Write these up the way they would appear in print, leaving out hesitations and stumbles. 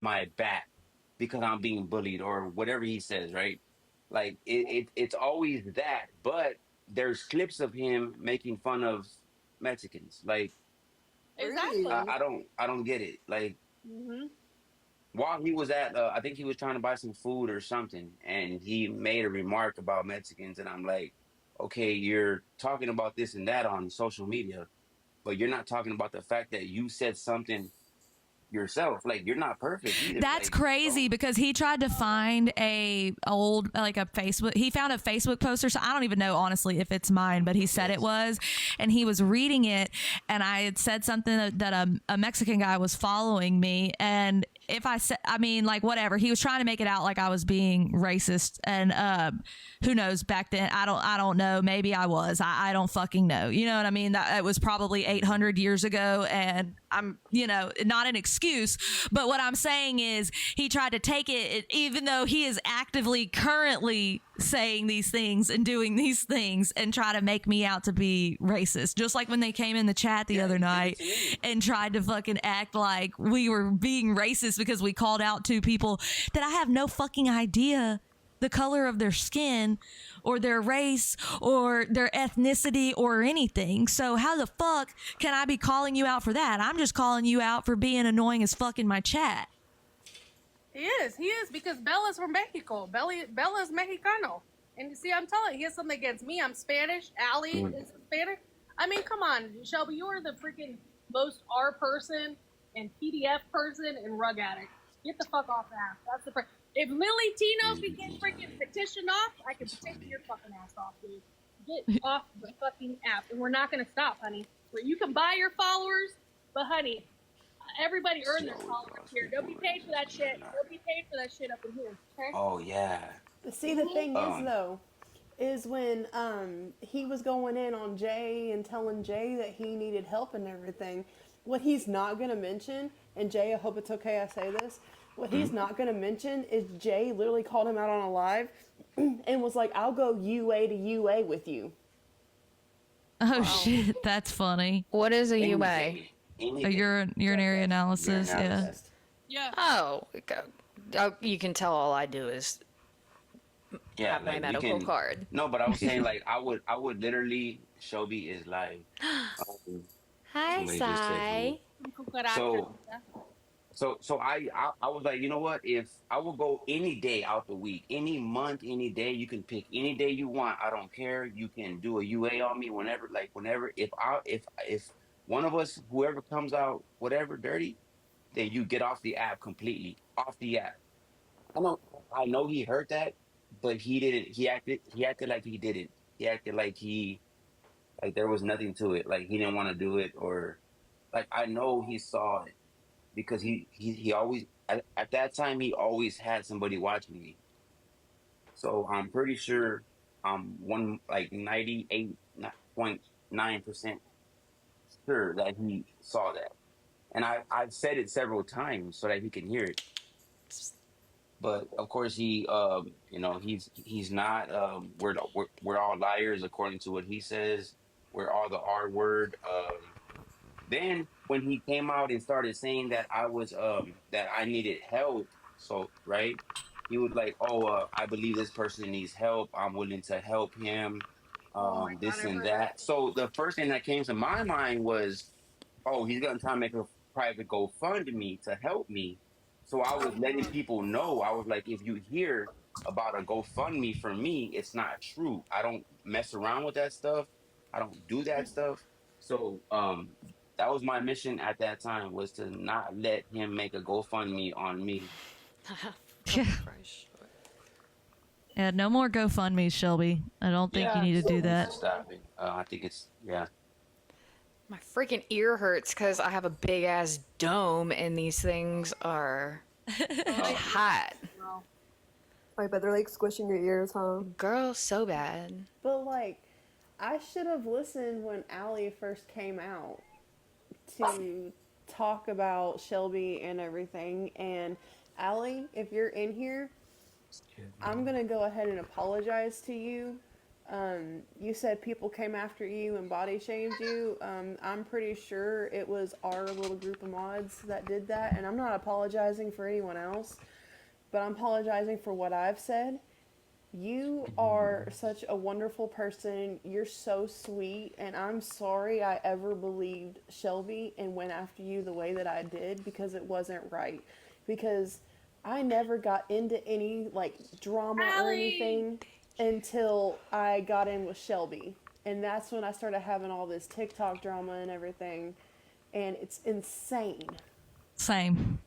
my back because I'm being bullied or whatever he says, right? Like it's always that, but there's clips of him making fun of Mexicans. Like Exactly. Really? I don't get it. Like Hmm. while he was at I think he was trying to buy some food or something, and he made a remark about Mexicans, and I'm like, okay, you're talking about this and that on social media, but you're not talking about the fact that you said something yourself. Like you're not perfect either. That's Like crazy don't. because he tried to find a old like a Facebook. He found a Facebook post or so. I don't even know honestly if it's mine, but he said it Yes. was, and he was reading it, and I had said something that a Mexican guy was following me, and if I said, I mean, like whatever, he was trying to make it out like I was being racist, and who knows? Back then, I don't know. Maybe I was. I don't fucking know. You know what I mean? That it was probably 800 years ago, and I'm, not an excuse, but what I'm saying is he tried to take it, even though he is actively currently saying these things and doing these things and try to make me out to be racist. Just like when they came in the chat the Yeah, other he did it night to me. and tried to fucking act like we were being racist because we called out two people that I have no fucking idea the color of their skin or their race or their ethnicity or anything. So how the fuck can I be calling you out for that? I'm just calling you out for being annoying as fuck in my chat. He is because Bella's from Mexico. Bella's Mexicano. And you see, I'm telling you, he has something against me. I'm Spanish. Allie Mm. is Spanish. I mean, come on, Shelby, you are the freaking most R person and PDF person and rug addict. Get the fuck off the app. That's the if Lily Tino can get freaking petitioned off, I can petition your fucking ass off, dude. Get off the fucking app, and we're not gonna stop, honey. Where you can buy your followers, but honey, everybody earned their followers here. Nobody paid for that shit. Nobody paid for that shit up in here. Okay. Oh yeah. See, the thing is, Um. though, is when he was going in on Jay and telling Jay that he needed help and everything, what he's not going to mention, and Jay, I hope it's okay I say this, what he's Mhm. not going to mention is Jay literally called him out on a live and was like, I'll go UA to UA with you. Oh shit, that's funny. What is a UA? Anything. A Anything. urinary analysis, Urine yeah. analysis. Yeah. Oh, you can tell all I do is Yeah, have my like you medical can. card. No, but I was saying like I would literally Shelby is like Hi, somebody just said Sai. something. So I was like, you know what? If I will go any day out the week, any month, any day, you can pick any day you want. I don't care. You can do a UA on me whenever, like whenever. If one of us, whoever comes out, whatever dirty, then you get off the app completely. Off the app. I know I know he heard that, but he didn't he acted like he didn't. He acted like he like there was nothing to it. Like he didn't want to do it or like I know he saw it because he always at that time he always had somebody watching me. So I'm pretty sure one like 98.9% sure that he saw that. And I've said it several times so that he can hear it. But of course he he's not we're all liars according to what he says. We're all the R word. Then when he came out and started saying that I was that I needed help, so right, he was like, "Oh, I believe this person needs help. I'm willing to help him." Oh my god, This I've and heard that. that. So the first thing that came to my mind was, "Oh, he's gonna try to make a private GoFundMe to help me." So I was letting people know. I was like, "If you hear about a GoFundMe for me, it's not true. I don't mess around with that stuff. I don't do that stuff." So that was my mission at that time was to not let him make a GoFundMe on me. Yeah. Yeah, no more GoFundMes, Shelby. I don't think you Yeah, Yeah. need to do he needs that. to stop it. I think it's yeah. My freaking ear hurts because I have a big ass dome and these things are hot. Well, I bet they're like squishing your ears, huh? Girl, so bad. But, like, I should have listened when Allie first came out to talk about Shelby and everything. And Allie, if you're in here, I'm gonna go ahead and apologize to you You said people came after you and body shamed you. I'm pretty sure it was our little group of mods that did that, and I'm not apologizing for anyone else, but I'm apologizing for what I've said. You are such a wonderful person. You're so sweet, and I'm sorry I ever believed Shelby and went after you the way that I did because it wasn't right. Because I never got into any like drama or anything until I got in with Shelby. And that's when I started having all this TikTok drama and everything. And it's insane. Same.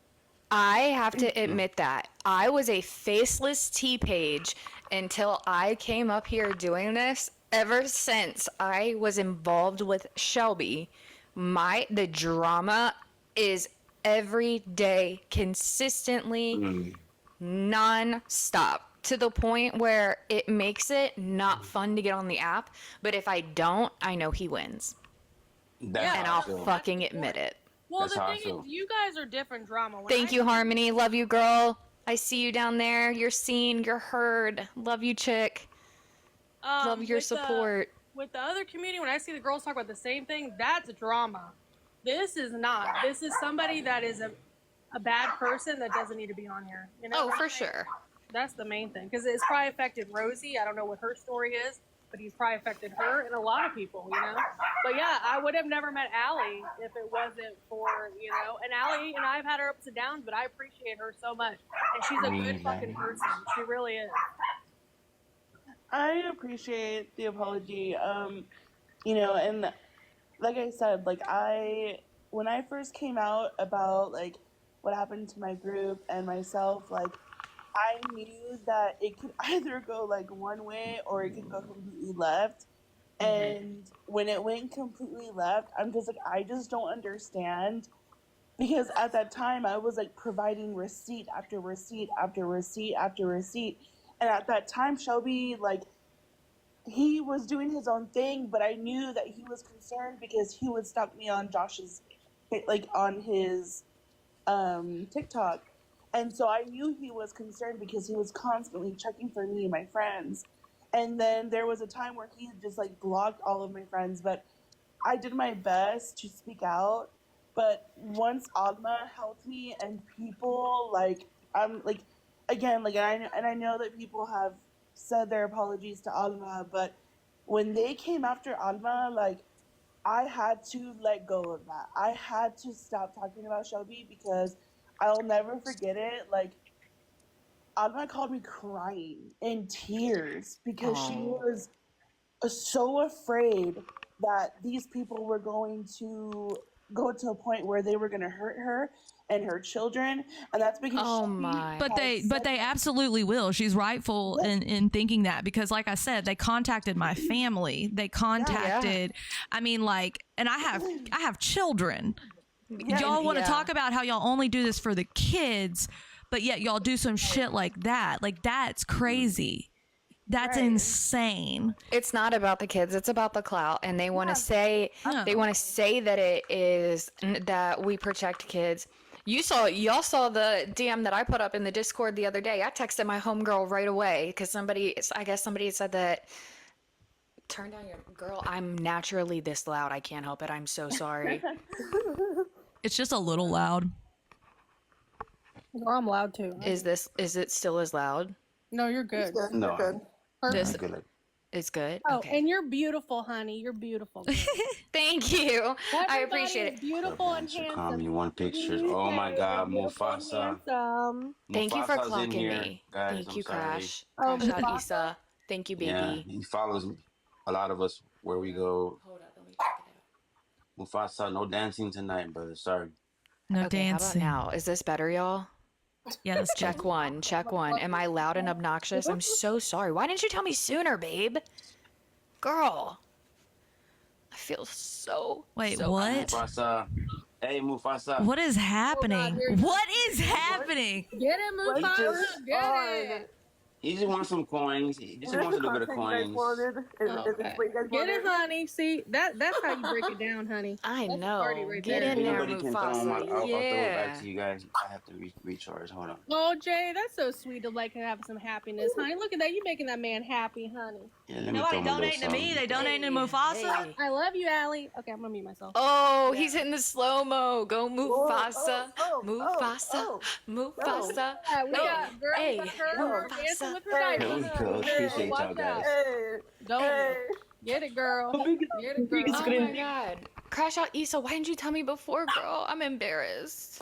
I have to admit that I was a faceless T page until I came up here doing this. Ever since I was involved with Shelby, the drama is every day, consistently, non-stop, to the point where it makes it not fun to get on the app. But if I don't, I know he wins, That's and how I I'll feel. fucking admit it. Well, That's the how I thing feel. is, you guys are different drama. When Thank I- you, Harmony. Love you, girl. I see you down there. You're seen. You're heard. Love you, chick. Love your with support. With the other community, when I see the girls talk about the same thing, that's drama. This is not. This is somebody that is a bad person that doesn't need to be on here. You know? Oh, what for I'm saying? sure. That's the main thing, because it's probably affected Rosie. I don't know what her story is, but he's probably affected her and a lot of people, you know? But yeah, I would have never met Allie if it wasn't for, you know, and Allie and I've had her ups and downs, but I appreciate her so much. And she's a good fucking person. She really is. I appreciate the apology. You know, and like I said, when I first came out about like what happened to my group and myself, like I knew that it could either go like one way or it could go completely left. And when it went completely left, I'm just like, I just don't understand. Because at that time, I was like providing receipt after receipt after receipt after receipt. And at that time, Shelby, like, he was doing his own thing, but I knew that he was concerned because he would stalk me on Josh's, like, on his TikTok. And so I knew he was concerned because he was constantly checking for me and my friends. And then there was a time where he just like blocked all of my friends, but I did my best to speak out. But once Alma helped me and people like, I'm like, again, like, I know that people have said their apologies to Alma, but when they came after Alma, like, I had to let go of that. I had to stop talking about Shelby because I'll never forget it. Like, Alma called me crying in tears because she was so afraid that these people were going to go to a point where they were going to hurt her and her children, and that's because But they absolutely will. She's rightful in thinking that, because like I said, they contacted my family. They contacted I mean, like, and I have children. Y'all want to talk about how y'all only do this for the kids, but yet y'all do some shit like that. Like, that's crazy. That's insane. It's not about the kids. It's about the clout, and they want to say that it is that we protect kids. Y'all saw the DM that I put up in the Discord the other day. I texted my homegirl right away because I guess somebody said that. Turn down your girl. I'm naturally this loud. I can't help it. I'm so sorry. It's just a little loud. Or I'm loud too. Is it still as loud? No, you're good. No. You're good. This Good, like, is good. Oh, Okay. and you're beautiful, honey. You're beautiful. Thank you. I Everybody appreciate is it. beautiful and Mr. handsome. Calm, you want pictures? You Oh my say God, you're beautiful and Mufasa. handsome. Thank you for Mufasa's in clocking here, me. guys. Thank I'm you, sorry. Crash. Oh, Crash out Mufasa. Issa. Thank you, baby. Yeah, he follows a lot of us where we go. Hold up, let me check it out. Mufasa, no dancing tonight, brother. Sorry. No Okay, how about dancing. now? Is this better, y'all? Yeah, that's Check one. Check one. Am I loud and obnoxious? I'm so sorry. Why didn't you tell me sooner, babe? Girl. I feel so. Wait, so what? Mufasa. Hey, Mufasa. What is happening? here you go. What is happening? Get it, Mufasa. Just Get on. it. He just wants some coins. He just Is that wants the a little bit of content you guys coins. wanted? Is this what you guys Get wanted? it, honey. See, that's how you break it down, honey. I That's a party know. right Get there. If in there, anybody can throw them, Mufasa. I'll throw it back Yeah. to you guys. I have to recharge. Hold on. Oh, Jay, that's so sweet to like have some happiness, honey. Look at that. You making that man happy, honey. Yeah, let me Nobody throw my little donating to me. something. They donating to Mufasa. Hey. I love you, Allie. Okay, I'm gonna mute myself. Oh, he's hitting the slow mo. Go Mufasa. oh, Mufasa. Mufasa. Yeah, we got girl, Hey. we got her dancing with her Hey. diapers. Here we go. Girl, Appreciate watch y'all guys. out. Hey, Don't hey. get it, girl. Get it, girl. Oh my god. Crash Out Issa, why didn't you tell me before, girl? I'm embarrassed.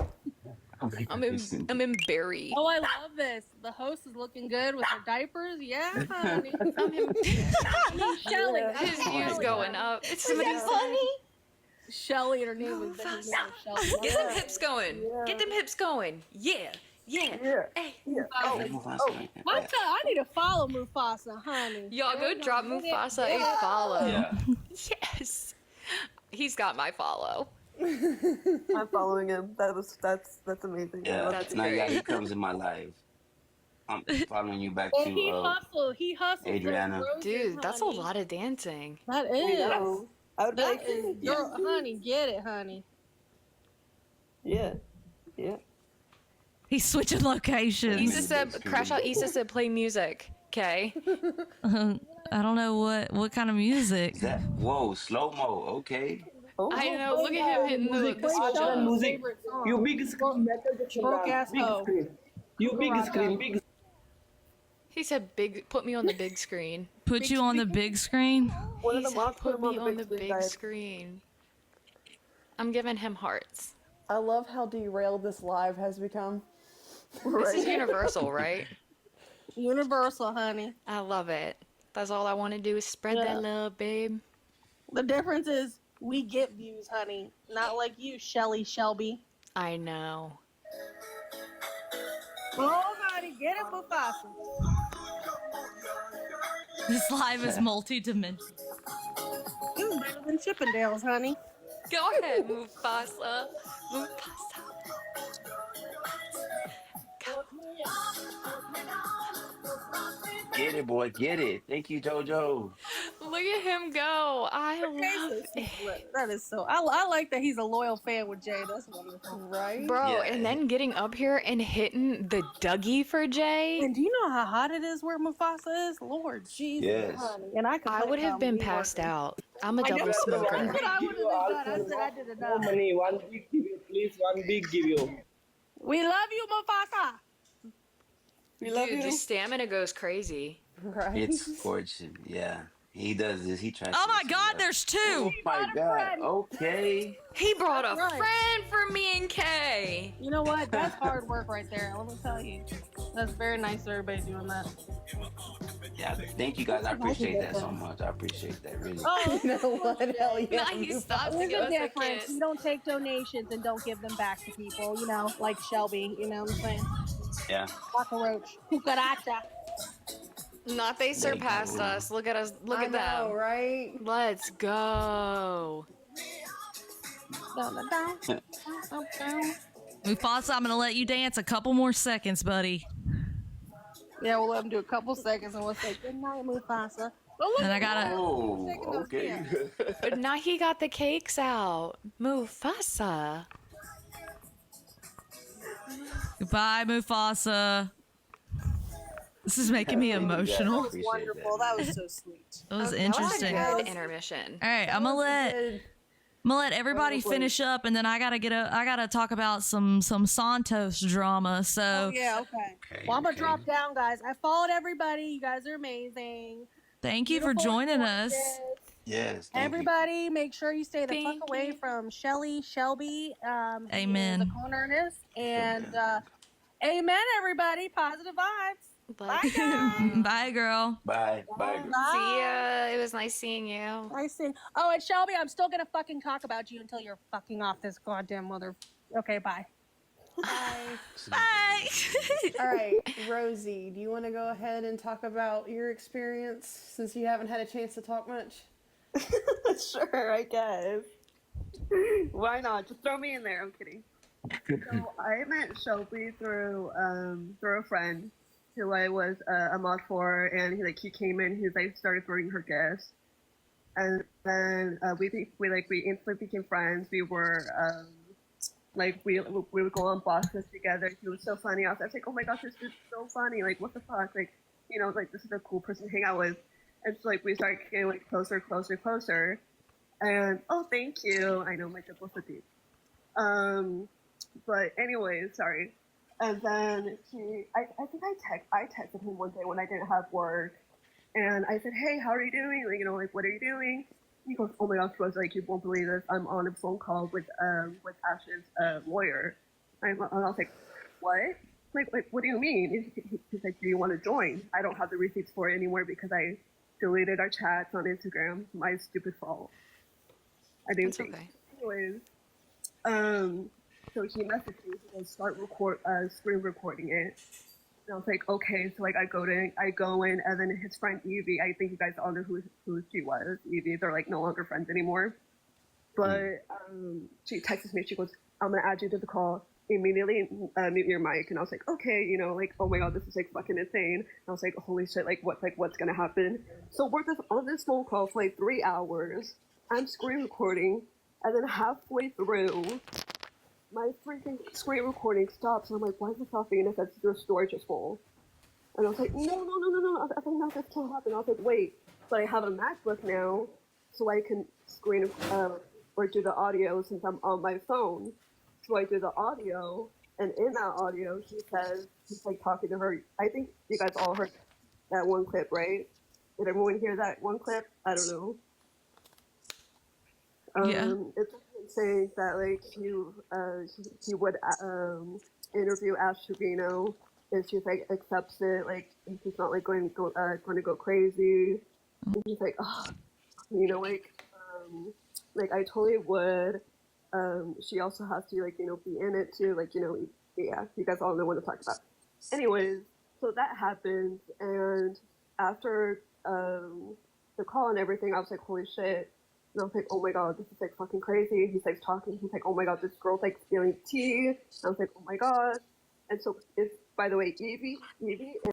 I'm embarrassed. Oh, I love this. The host is looking good with her diapers. Yeah, honey. I'm Shelly. Yeah. His view's going up. It's somebody funny. Shelly, her name was Shelly. Get them hips going. Get them hips going. Yeah. Yeah. Yeah. Hey. Yeah. What's up? I need to follow Mufasa, honey. Y'all go drop Mufasa a follow. Yeah. Yes. He's got my follow. I'm following him. That's amazing. Yeah. That's now, yeah, great. he comes in my life. I'm following you back And he to hustled. He hustled. those Adriana. roses, Dude, that's a honey. lot of dancing. That I is. know. I would be That like, is. Girl, honey, get it, honey. yeah. Yeah. He's switching Issa locations. said, Crash Out Issa said, play music. Okay. I don't know what kind of music. Is that whoa slow mo? Okay. I know. Look at him hitting the switch Shelly's up. music. favorite song. You big screen, Michael Jackson. Broke ass Big hoe. screen. You big Rock screen, out. big. He said, "Big, put me on the big screen." Put you on the big screen. One of He the said, moms put "Put him me on the big guys. screen." I'm giving him hearts. I love how derailed this live has become. This is universal, right? Universal, honey. I love it. That's all I want to do is spread Yeah. that love, babe. The difference is we get views, honey. Not like you, Shelby. I know. Oh, honey, get it, Mufasa. This live is multi-dimensional. You better than Chippendales, honey. Go ahead, Mufasa. Mufasa. Get it, boy. Get it. Thank you, JoJo. Look at him go. I love it. That is so. I like that he's a loyal fan with Jay. That's wonderful. Right? Bro, Yeah. and then getting up here and hitting the Dougie for Jay. And do you know how hot it is where Mufasa is? Lord Jesus, Yes. honey. And I I would have been passed out. I'm a double smoker. But I would have been done. I said I did No enough. money. One big give you, please. One big give you. We love you, Mufasa. We love Dude, you. the stamina goes crazy. Right? It's fortune. Yeah. He does this. He tries. Oh to my do God, that. there's Oh two. my God. Okay. He brought a That's right. friend for me and Kay. You know what? That's hard work right there. Let me tell you. That's very nice that everybody's doing that. Yeah. Thank you guys. I appreciate that so much. I appreciate that really. Oh, You know what? Hell yeah. Nice stuff to there's give a us a difference. kiss. You don't take donations and don't give them back to people, you know, like Shelby, you know what I'm saying? Yeah. Cockroach. Cucaracha. Not they surpassed you. us. Look at us. Look I at know, them. right? Let's go. Down, down, down, down. Mufasa, I'm gonna let you dance a couple more seconds, buddy. Yeah, we'll let him do a couple seconds and we'll say good night, Mufasa. Oh, look And I at gotta- that. Oh, Taking those okay. cans. But now he got the cakes out. Mufasa. Goodbye, Mufasa. This is making me emotional. Appreciate Wonderful. That was so sweet. It was That was a interesting. All good intermission. right, I'm gonna let everybody finish up, and then I gotta talk about some Santos drama. So Yeah, okay. Okay, Well, I'm gonna okay. drop down, guys. I followed everybody. You guys are amazing. thank you for Beautiful joining us. gorgeous. Yes. Thank Everybody, make sure you stay the Thank fuck away you. from Shelby. He Amen. is a con artist. And amen, everybody. Positive vibes. Bye, guys. Bye, girl. You. Bye. Bye. girl. See ya. It was nice seeing you. Nice seeing. Oh, and Shelby, I'm still gonna fucking talk about you until you're fucking off this goddamn mother. Okay, bye. Bye. All right, Rosie, do you want to go ahead and talk about your experience since you haven't had a chance to talk much? Sure, I guess. Why not? Just throw me in there. I'm kidding. So I met Shelby through a friend. who I was a mod for, and he came in. He was like started throwing her gifts, and then we instantly became friends. We were like we would go on boxes together. He was so funny. I was like, oh my gosh, this dude's so funny. Like, what the fuck? Like, like this is a cool person to hang out with. And so like we started getting like closer. And oh, thank you. I know my triple deep. But anyways, sorry. And then I think I texted him one day when I didn't have work, and I said, hey, how are you doing? Like, what are you doing? He goes, oh my gosh, Rose, like, you won't believe this. I'm on a phone call with Ash's lawyer. And I was like, what? Like, what do you mean? He's like, do you want to join? I don't have the receipts for it anymore because I deleted our chats on Instagram. My stupid fault. I didn't think. Okay. Anyways, so he messaged me. He goes, start screen recording it. And I was like, okay. So like I go in, and then his friend Evie. I think you guys all know who she was. Evie. They're like no longer friends anymore. But she texts me. She goes, I'm gonna add you to the call immediately. Mute your mic. And I was like, okay. Like, oh my god, this is like fucking insane. And I was like, holy shit. What's gonna happen? So we're just on this phone call for like 3 hours. I'm screen recording, and then halfway through, my freaking screen recording stops, and I'm like, why is it stopping? And it says your storage is full. And I was like, no. I think no, this can't happen. I was like, wait, but I have a MacBook now, so I can screen or do the audio since I'm on my phone. So I do the audio, and in that audio, he says, he's like talking to her. I think you guys all heard that one clip, right? Did everyone hear that one clip? I don't know. Yeah. It's saying that like he would interview Ash Trevino if she like accepts it, like he's not like going to go crazy. And he's like, oh, like I totally would. She also has to like be in it too, like yeah, you guys all know what I'm talking about. Anyways, so that happens, and after the call and everything, I was like, holy shit. And I was like, oh my god, this is like fucking crazy. He's like talking. He's like, oh my god, this girl's like spilling tea. And I was like, oh my god. And so it's, by the way, Evie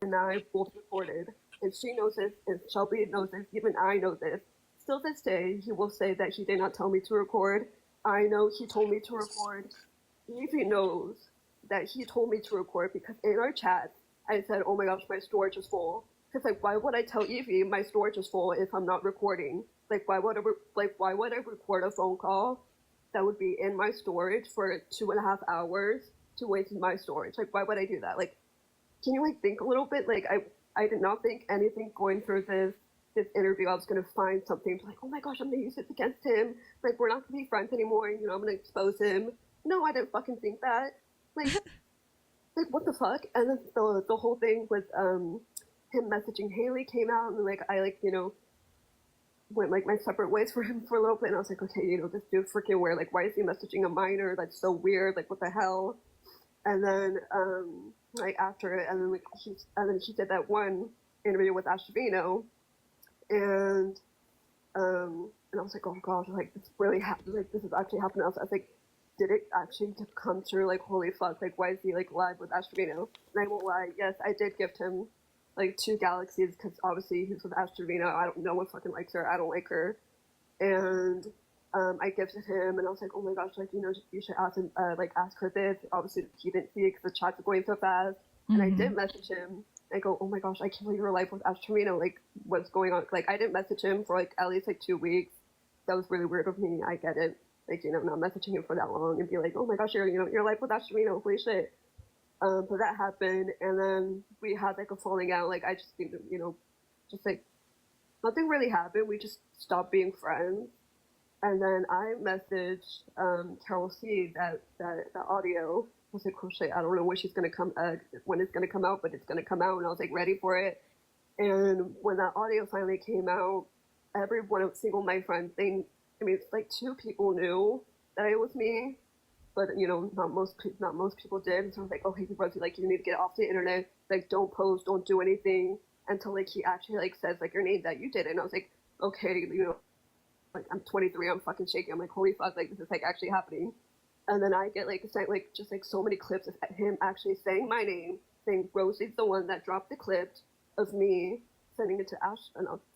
and I both recorded. And she knows this, and Shelby knows this, even I know this. Still this day, he will say that he did not tell me to record. I know he told me to record. Evie knows that he told me to record because in our chat, I said, oh my gosh, my storage is full. Because like, why would I tell Evie my storage is full if I'm not recording? Like, why would I record a phone call that would be in my storage for 2.5 hours to waste my storage? Like, why would I do that? Like, can you like think a little bit? Like, I did not think anything going through this interview I was gonna find something like, oh my gosh, I'm gonna use this against him. Like, we're not gonna be friends anymore. I'm gonna expose him. No, I didn't fucking think that. Like, like what the fuck? And then the whole thing with him messaging Haley came out, and like I went like my separate ways for him for a little bit, and I was like, okay, this dude freaking weird. Like, why is he messaging a minor? That's so weird. Like, what the hell? And then like after it, and then she did that one interview with Ash Trevino, and I was like, oh gosh, like this really happened. Like this is actually happening. I was like, did it actually come true? Like, holy fuck! Like, why is he like live with Ash Trevino? And I won't lie, yes, I did gift him like 2 galaxies because obviously he's with Ash Trevino. No one fucking likes her. I don't like her. And I gifted him, and I was like, oh my gosh, like, you should ask him, like, ask her this. Obviously, he didn't see it because the chats are going so fast. And I did message him. I go, oh my gosh, I can't believe you're live with Ash Trevino. Like, what's going on? Like, I didn't message him for like at least like 2 weeks. That was really weird of me. I get it. Like, not messaging him for that long and be like, oh my gosh, you're live with Ash Trevino. Holy shit. So that happened, and then we had like a falling out. Like, I just, just like nothing really happened. We just stopped being friends. And then I messaged Kayl1e that audio. I was like, oh shit, I don't know when when it's gonna come out, but it's gonna come out. And I was like ready for it. And when that audio finally came out, every single my friends, it's like 2 people knew that it was me. But not most people did. So I was like, okay, Rosie, like, you need to get off the internet. Like, don't post, don't do anything until like he actually like says like your name that you did it. And I was like, okay, like I'm 23, I'm fucking shaking. I'm like, holy fuck, like this is like actually happening. And then I get like sent like just like so many clips of him actually saying my name, saying Rosie's the one that dropped the clip of me sending it to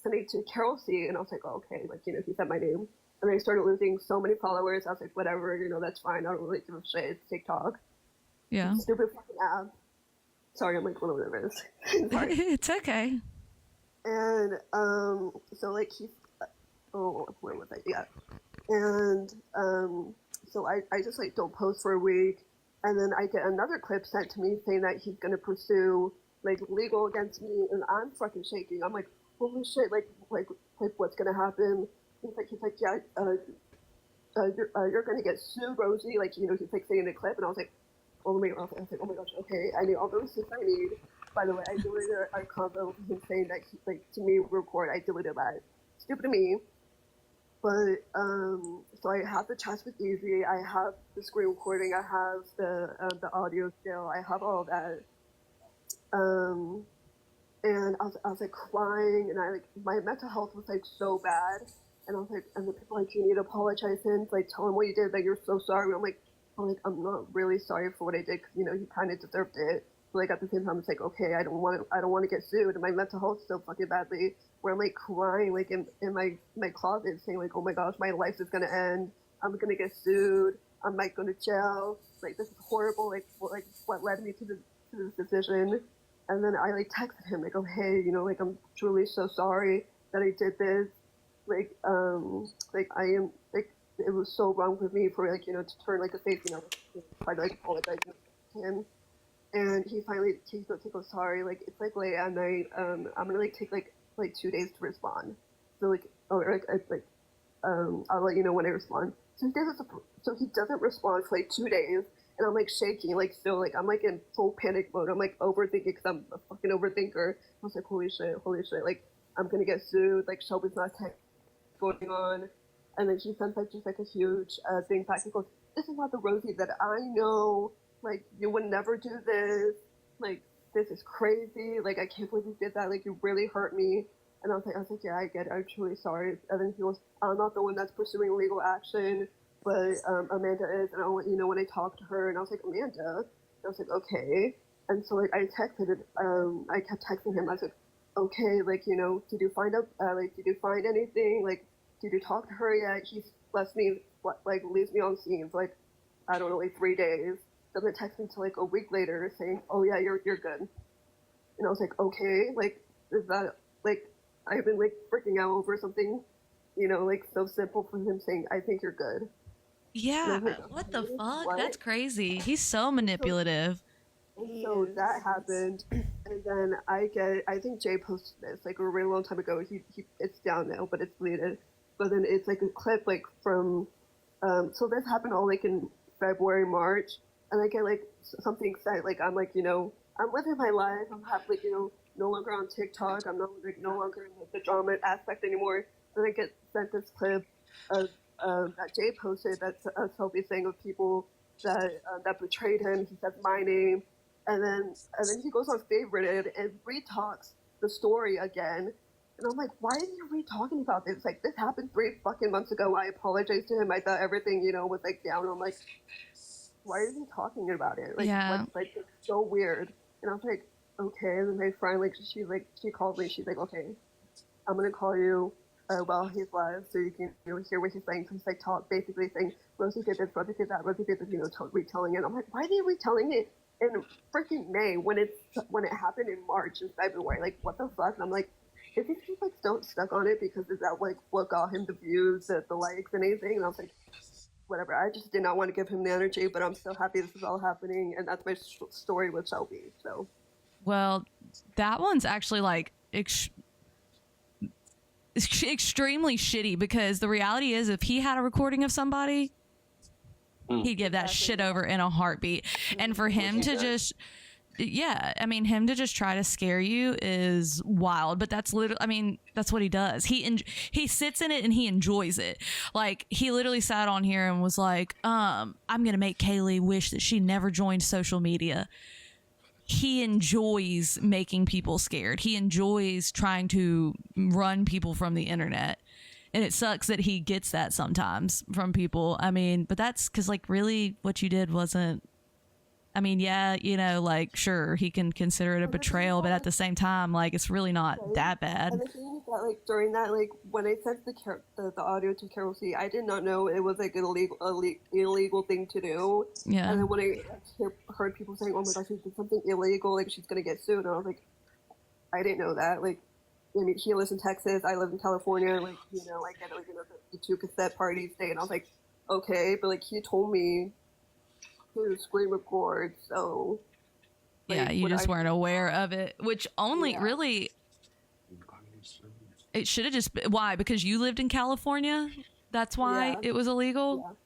sending it to Kayl1e, and I was like, oh, okay, like, you know, he said my name. And then I started losing so many followers. I was like, whatever, you know, that's fine. I don't really give a shit. It's TikTok. Yeah. Stupid fucking app. Sorry, I'm like a little nervous. Sorry. It's okay. And so like where was I? Yeah. And so I just like don't post for a week, and then I get another clip sent to me saying that he's gonna pursue like legal against me, and I'm fucking shaking. I'm like, holy shit, like what's gonna happen? He's like, yeah, you're gonna get sued, Rosie. Like, you know, he's like saying the clip, and I was like, oh my gosh, okay, I need all the receipts I need. By the way, I deleted a convo of him saying that he, like, to me, record, I deleted that. Stupid of me. But, so I have the chats with Easy, I have the screen recording, I have the audio still, I have all of that. And I was like crying, and my mental health was like so bad. And I was like, and the people like, you need to apologize to him, like tell him what you did, that you're so sorry. I'm not really sorry for what I did, because, you know, he kind of deserved it. But like at the same time, it's like, okay, I don't want to get sued, and my mental health is so fucking badly, where I'm like crying, like in my closet, saying like, oh my gosh, my life is gonna end. I'm gonna get sued. I'm like going to jail. Like, this is horrible. Like what led me to this decision. And then I like texted him like, oh hey, you know, like I'm truly so sorry that I did this. Like I am like, it was so wrong with me for like, you know, to turn like a face, you know, try to like apologize to him. And he finally he goes, sorry, like it's like late at night. I'm gonna like take like 2 days to respond. So like, I'll let you know when I respond. So he doesn't respond for like 2 days, and I'm like shaking, like still, like I'm like in full panic mode. I'm like overthinking, because I'm a fucking overthinker. I was like, holy shit, like I'm gonna get sued. Like Shelby's not going on. And then she sends like just like a huge thing back. He goes, this is not the Rosie that I know. Like, you would never do this. Like, this is crazy. Like, I can't believe you did that. Like, you really hurt me. And I was like, yeah, I get it. I'm truly sorry. And then he goes, I'm not the one that's pursuing legal action, but Amanda is. And I'll let you know when I talk to her. And I was like, Amanda? And I was like, okay. And so, like, I kept texting him. I was like, okay, like, you know, did you find anything? Like, did you talk to her yet? He leaves me on scene for, like, I don't know, like 3 days. Doesn't text me until like a week later saying, oh yeah, you're good. And I was like, okay, like, is that, like, I've been like freaking out over something, you know, like so simple for him saying, I think you're good. Yeah, Like, what the fuck? what? That's crazy. He's so manipulative. So that happened, and then I think Jay posted this like a really long time ago. It's down now, but it's deleted. But then it's like a clip like from, so this happened all like in February, March. And I get like something said, like I'm like, you know, I'm living my life. I'm happy, you know, no longer on TikTok. I'm no longer in the drama aspect anymore. Then I get sent this clip of that Jay posted that's a selfie thing of people that betrayed him. He says my name, and then he goes on favorite and retalks the story again. And I'm like, why are you re-talking about this? Like, this happened 3 fucking months ago. I apologized to him. I thought everything, you know, was like down. I'm like, why are you talking about it? Like, Yeah. like it's so weird. And I was like, okay. And then my friend, like, she called me. She's like, okay, I'm gonna call you while he's live, so you can, you know, hear what he's saying. So he's like, basically saying, Rosie did this, Rosie did that, Rosie did this, you know, retelling it. I'm like, why are they retelling it in freaking May when it happened in March and February? Like, what the fuck? And I'm like, is he just like stuck on it because is that like what got him the views, the likes, and anything? And I was like, whatever. I just did not want to give him the energy, but I'm so happy this is all happening, and that's my story with Shelby. So, Well, that one's actually like extremely shitty, because the reality is, if he had a recording of somebody, he'd give that shit over in a heartbeat. And for him to just, yeah, I mean, him to just try to scare you is wild. But that's literally, I mean, that's what he does. He sits in it and he enjoys it. Like, he literally sat on here and was like, I'm gonna make Kaylee wish that she never joined social media. He enjoys making people scared. He enjoys trying to run people from the internet. And it sucks that he gets that sometimes from people. I mean, but that's because, like, really what you did wasn't I mean, yeah, you know, like, sure, he can consider it a betrayal, but at the same time, like, it's really not that bad. And the thing is that, like, during that, like, when I sent the audio to Kayl1e, I did not know it was, like, an illegal thing to do. Yeah. And then when I heard people saying, oh my gosh, she did something illegal, like, she's gonna get sued, and I was like, I didn't know that. Like, I mean, he lives in Texas, I live in California, like, you know, I get, like, you know, the two cassette parties day, and I was like, okay, but, like, he told me to screen record, so... Like, yeah, you just weren't aware of it, which only really... It should have just been... Why? Because you lived in California? That's why it was illegal?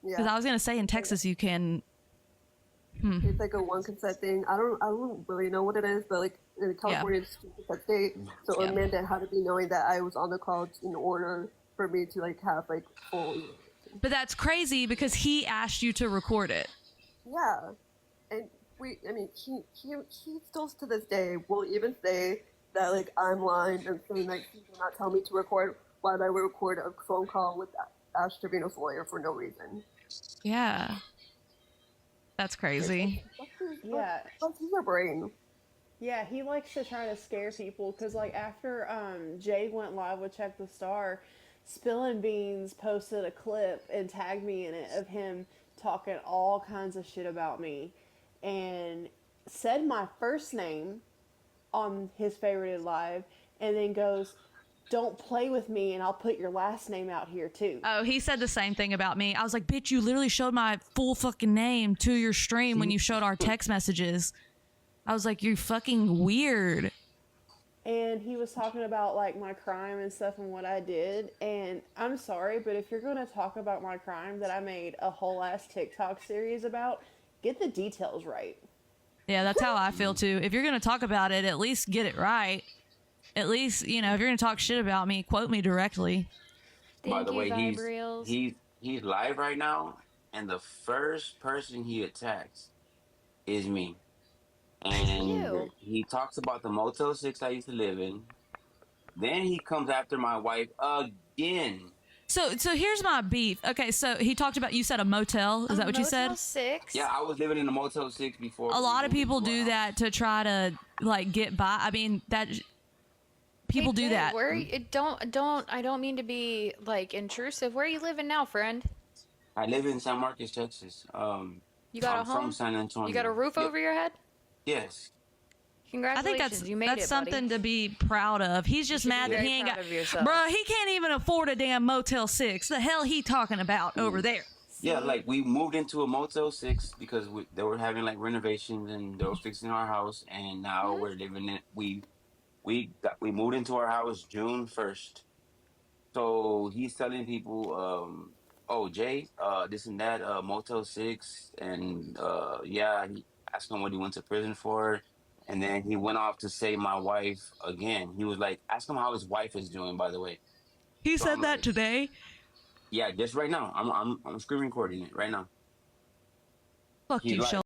Yeah. Because I was going to say in Texas you can... It's like a one cassette thing. I don't really know what it is, but like in California, it's two cassette state, so it meant it had to be knowing that I was on the call in order for me to like have like full. But that's crazy because he asked you to record it. Yeah, and I mean, he still to this day will even say that like I'm lying and saying like he did not tell me to record. Why did I record a phone call with Ash Trevino's lawyer for no reason? Yeah. That's crazy. Yeah. That's your brain. Yeah, he likes to try to scare people because, like, after Jay went live with Check the Star, Spillin' Beans posted a clip and tagged me in it of him talking all kinds of shit about me and said my first name on his favorited live and then goes, don't play with me and I'll put your last name out here too. Oh, he said the same thing about me. I was like, bitch, you literally showed my full fucking name to your stream when you showed our text messages. I was like, you're fucking weird. And he was talking about like my crime and stuff and what I did. And I'm sorry, but if you're going to talk about my crime that I made a whole ass TikTok series about, get the details right. Yeah, that's how I feel too. If you're going to talk about it, at least get it right. At least, you know, if you're going to talk shit about me, quote me directly. By the way, he's live right now, and the first person he attacks is me. And he talks about the Motel 6 I used to live in. Then he comes after my wife again. So here's my beef. Okay, so he talked about, you said a motel. Is that what you said? Motel 6? Yeah, I was living in a Motel 6 before. A lot of people do that to try to, like, get by. I mean, that... People do that. I don't mean to be like intrusive. Where are you living now, friend? I live in San Marcos, Texas. You got I'm a home? from San Antonio. You got a roof over your head? Yes. Congratulations, I think you made that's it, something buddy. to be proud of. He's just mad that he ain't got. Bro, he can't even afford a damn Motel 6. The hell he talking about over there? Yeah, like we moved into a Motel 6 because they were having like renovations and they were fixing our house, and now we're living in we moved into our house June 1st. So he's telling people, oh Jay, this and that, Motel 6, and yeah, he asked him what he went to prison for, and then he went off to say my wife again. He was like, ask him how his wife is doing, by the way. He said that today? Yeah, just right now. I'm screen recording it right now. Fuck you, Shelby.